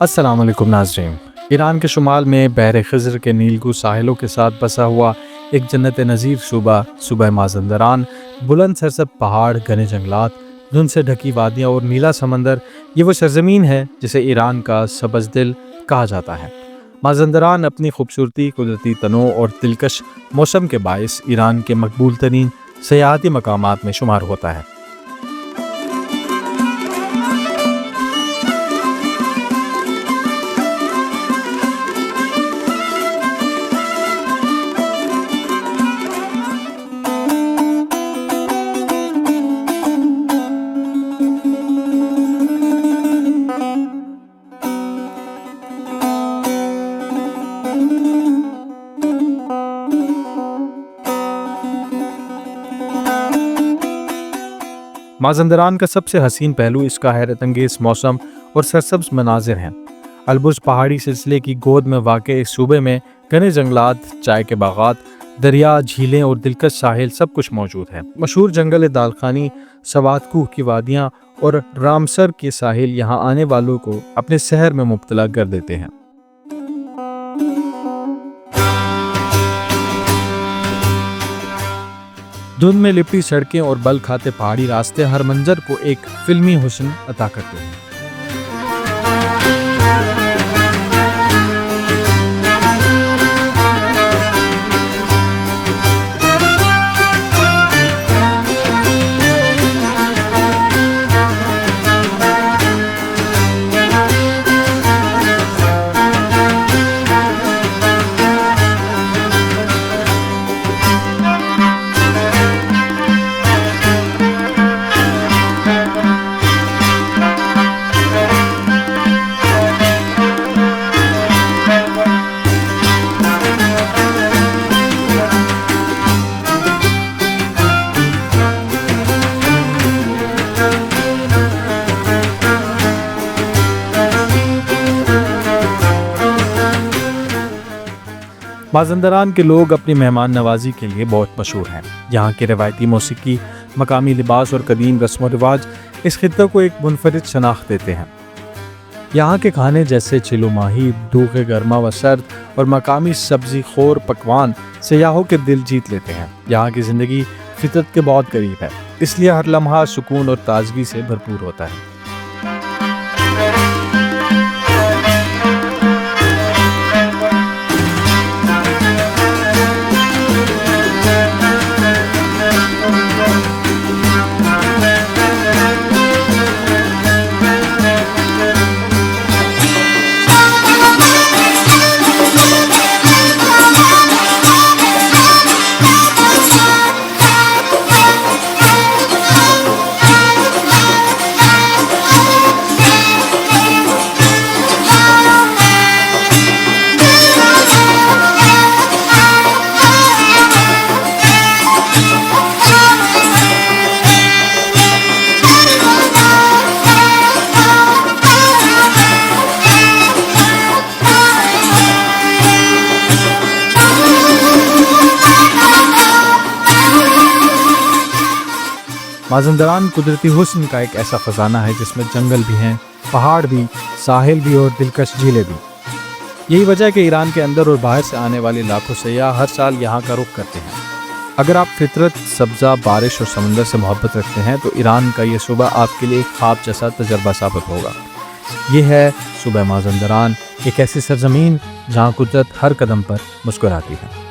अस्सलाम वालेकुम नाज़रीन। ईरान के शुमाल में बहर खज़र के नीलगू साहिलों के साथ बसा हुआ एक जन्नत नज़ीर सूबा माज़ंदरान, बुलंद सरसब पहाड़, घने जंगलात, धुंध से ढकी वादियाँ और नीला समंदर, ये वो सरजमीन है जिसे ईरान का सबज़ दिल कहा जाता है। माज़ंदरान अपनी खूबसूरती, कुदरती तनों और दिलकश मौसम के बायस ईरान के मकबूल तरीन सयाहती मकामात में शुमार होता है। माज़ंदरान का सबसे हसीन पहलू इसका हैरत अंगेज़ मौसम और सरसब्ज मनाजिर हैं। अलबुर्ज पहाड़ी सिलसिले की गोद में वाक़े इस सूबे में घने जंगलात, चाय के बागात, दरिया, झीलें और दिलकश साहिल सब कुछ मौजूद है। मशहूर जंगल दालखानी, सवातकूह की वादियाँ और रामसर के साहिल यहाँ आने वालों को अपने सहर में मुब्तला कर देते हैं। धुंध में लिपटी सड़कें और बल खाते पहाड़ी रास्ते हर मंजर को एक फिल्मी हुस्न अता करते हैं। माज़ंदरान के लोग अपनी मेहमान नवाजी के लिए बहुत मशहूर हैं। यहाँ की रवायती मौसीकी, मकामी लिबास और कदीम रस्म व रिवाज इस खित्ते को एक मुनफरिद शनाख्त देते हैं। यहाँ के खाने जैसे चिलो माही, दूखे गर्मा व सर्द और मकामी सब्जी खोर पकवान सयाहों के दिल जीत लेते हैं। यहाँ की ज़िंदगी फितरत के बहुत करीब है, इसलिए हर लम्हा सुकून और ताजगी से भरपूर होता है। माज़ंदरान कुदरती हुस्न का एक ऐसा खजाना है जिसमें जंगल भी हैं, पहाड़ भी, साहिल भी और दिलकश झीलें भी। यही वजह है कि ईरान के अंदर और बाहर से आने वाले लाखों सयाह हर साल यहाँ का रुख करते हैं। अगर आप फितरत, सब्ज़ा, बारिश और समंदर से मोहब्बत रखते हैं तो ईरान का ये सूबा आपके लिए एक ख्वाब जैसा तजर्बा साबित होगा। ये है सूबा माज़ंदरान, एक ऐसी सरजमीन जहाँ कुदरत हर कदम पर मुस्कुराती है।